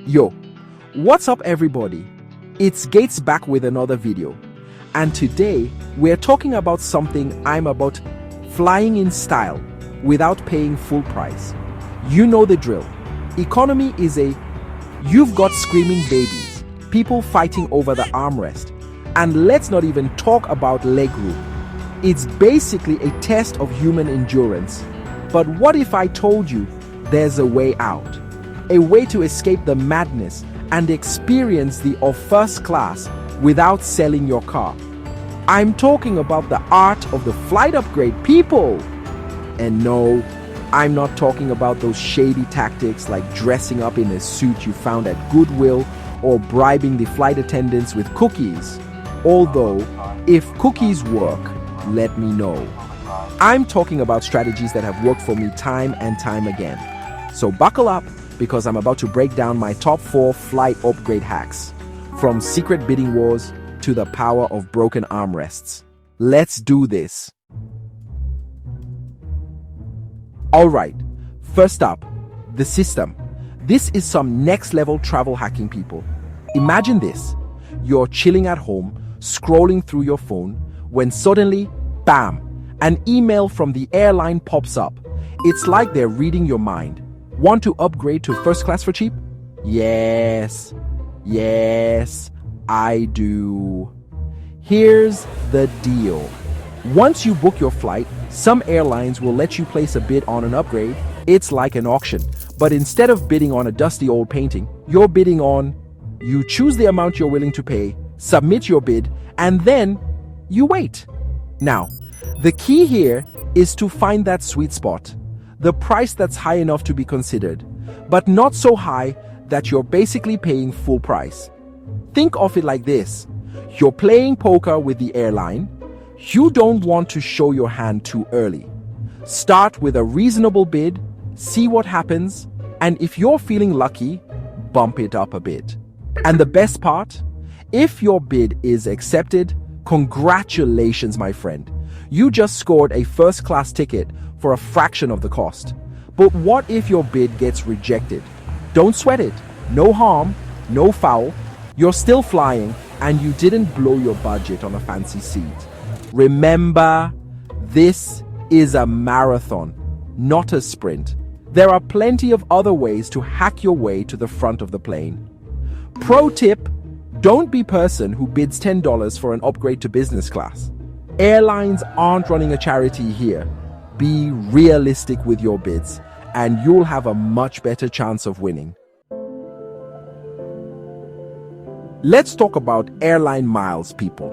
Yo, what's up everybody? It's Gates back with another video. And today, we're talking about something I'm about: flying in style without paying full price. You know the drill. Economy is you've got screaming babies, people fighting over the armrest, and let's not even talk about legroom. It's basically a test of human endurance. But what if I told you there's a way out? A way to escape the madness and experience the of first class without selling your car. I'm talking about the art of the flight upgrade, people. And no, I'm not talking about those shady tactics like dressing up in a suit you found at Goodwill or bribing the flight attendants with cookies. Although, if cookies work, let me know. I'm talking about strategies that have worked for me time and time again. So buckle up, because I'm about to break down my top 4 flight upgrade hacks, from secret bidding wars to the power of broken armrests. Let's do this. Alright, first up, the system. This is some next level travel hacking, people. Imagine this: you're chilling at home, scrolling through your phone, when suddenly, bam, an email from the airline pops up. It's like they're reading your mind. Want to upgrade to first class for cheap? Yes, I do. Here's the deal. Once you book your flight, some airlines will let you place a bid on an upgrade. It's like an auction, but instead of bidding on a dusty old painting, you're bidding on, you choose the amount you're willing to pay, submit your bid, and then you wait. Now, the key here is to find that sweet spot. The price that's high enough to be considered, but not so high that you're basically paying full price. Think of it like this: you're playing poker with the airline. You don't want to show your hand too early. Start with a reasonable bid, see what happens, and if you're feeling lucky, bump it up a bit. And the best part? If your bid is accepted, congratulations, my friend. You just scored a first-class ticket for a fraction of the cost. But what if your bid gets rejected? Don't sweat it. No harm, no foul. You're still flying, and you didn't blow your budget on a fancy seat. Remember, this is a marathon, not a sprint. There are plenty of other ways to hack your way to the front of the plane. Pro tip: don't be person who bids $10 for an upgrade to business class. Airlines aren't running a charity here. Be realistic with your bids, and you'll have a much better chance of winning. Let's talk about airline miles, people.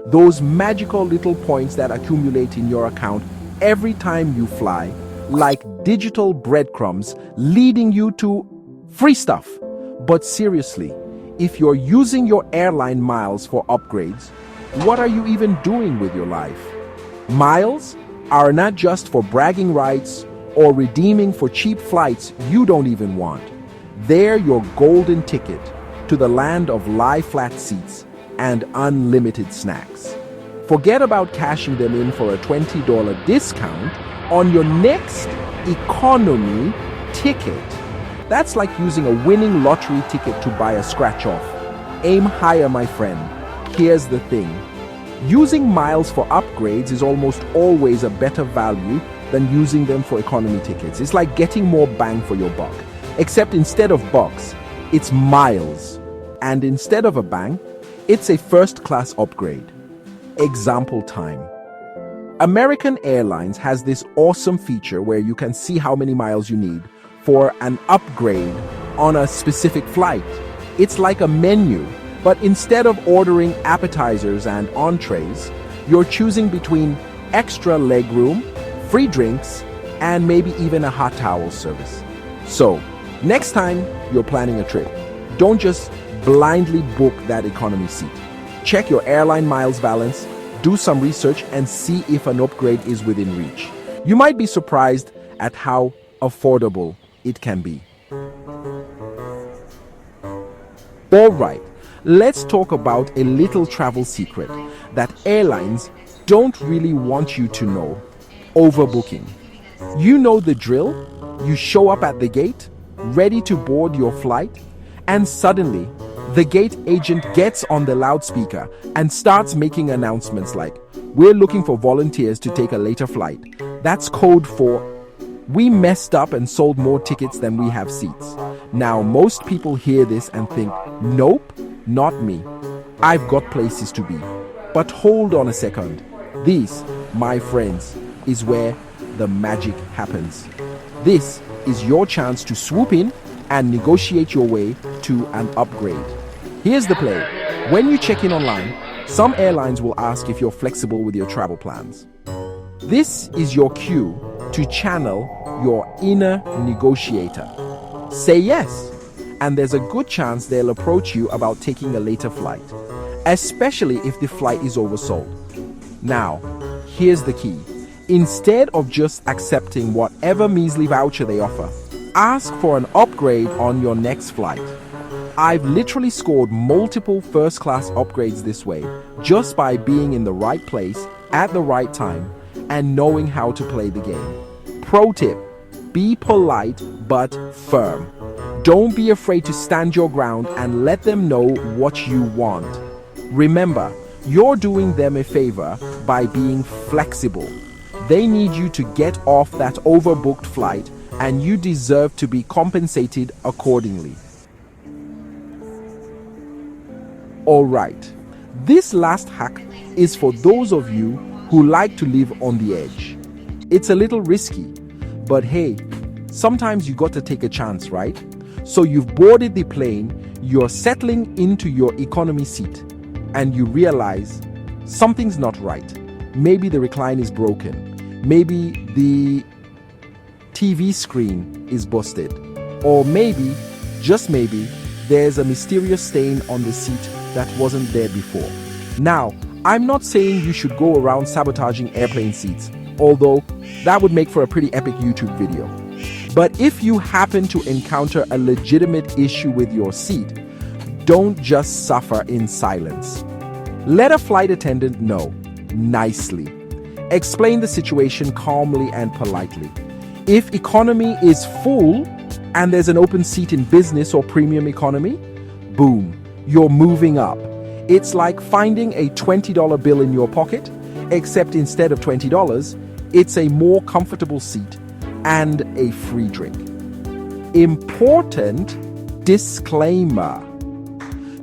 Those magical little points that accumulate in your account every time you fly, like digital breadcrumbs leading you to free stuff. But seriously, if you're using your airline miles for upgrades, what are you even doing with your life? Miles are not just for bragging rights or redeeming for cheap flights you don't even want. They're your golden ticket to the land of lie flat seats and unlimited snacks. Forget about cashing them in for a $20 discount on your next economy ticket. That's like using a winning lottery ticket to buy a scratch off. Aim higher, my friend. Here's the thing: using miles for upgrades is almost always a better value than using them for economy tickets. It's like getting more bang for your buck, except instead of bucks, it's miles. And instead of a bang, it's a first-class upgrade. Example time. American Airlines has this awesome feature where you can see how many miles you need for an upgrade on a specific flight. It's like a menu, but instead of ordering appetizers and entrees, you're choosing between extra legroom, free drinks, and maybe even a hot towel service. So, next time you're planning a trip, don't just blindly book that economy seat. Check your airline miles balance, do some research, and see if an upgrade is within reach. You might be surprised at how affordable it can be. Alright, let's talk about a little travel secret that airlines don't really want you to know: overbooking. You know the drill. You show up at the gate, ready to board your flight, And suddenly, the gate agent gets on the loudspeaker and starts making announcements like, "We're looking for volunteers to take a later flight." That's code for, "We messed up and sold more tickets than we have seats." Now, most people hear this and think, "Nope, not me. I've got places to be." But hold on a second. This, my friends, is where the magic happens. This is your chance to swoop in and negotiate your way to an upgrade. Here's the play. When you check in online, some airlines will ask if you're flexible with your travel plans. This is your cue to channel your inner negotiator. Say yes, and there's a good chance they'll approach you about taking a later flight, especially if the flight is oversold. Now, here's the key. Instead of just accepting whatever measly voucher they offer, ask for an upgrade on your next flight. I've literally scored multiple first-class upgrades this way, just by being in the right place at the right time and knowing how to play the game. Pro tip: be polite but firm. Don't be afraid to stand your ground and let them know what you want. Remember, you're doing them a favor by being flexible. They need you to get off that overbooked flight, and you deserve to be compensated accordingly. Alright, this last hack is for those of you who like to live on the edge. It's a little risky, but hey, sometimes you got to take a chance, right? So you've boarded the plane, you're settling into your economy seat, and you realize something's not right. Maybe the recline is broken. Maybe the TV screen is busted. Or maybe, just maybe, there's a mysterious stain on the seat that wasn't there before. Now, I'm not saying you should go around sabotaging airplane seats, although that would make for a pretty epic YouTube video. But if you happen to encounter a legitimate issue with your seat, don't just suffer in silence. Let a flight attendant know, nicely. Explain the situation calmly and politely. If economy is full and there's an open seat in business or premium economy, boom, you're moving up. It's like finding a $20 bill in your pocket, except instead of $20, it's a more comfortable seat and a free drink. Important disclaimer.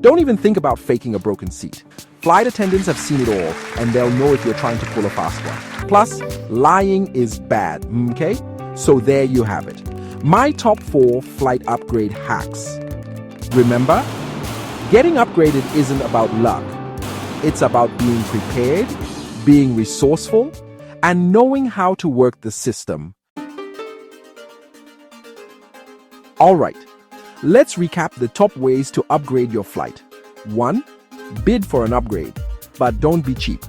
Don't even think about faking a broken seat. Flight attendants have seen it all, and they'll know if you're trying to pull a fast one. Plus, lying is bad, okay? So there you have it. My top 4 flight upgrade hacks. Remember, getting upgraded isn't about luck. It's about being prepared, being resourceful, and knowing how to work the system. Alright, let's recap the top ways to upgrade your flight. 1. Bid for an upgrade, but don't be cheap.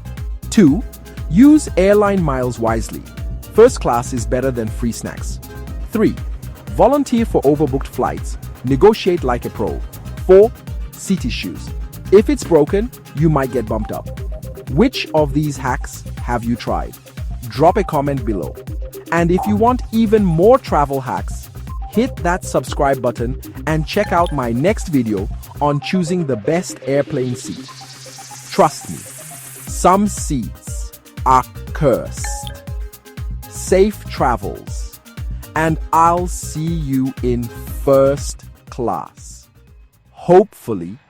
2. Use airline miles wisely. First class is better than free snacks. 3. Volunteer for overbooked flights. Negotiate like a pro. 4. Seat issues. If it's broken, you might get bumped up. Which of these hacks have you tried? Drop a comment below. And if you want even more travel hacks, hit that subscribe button and check out my next video on choosing the best airplane seat. Trust me, some seats are cursed. Safe travels, and I'll see you in first class. Hopefully,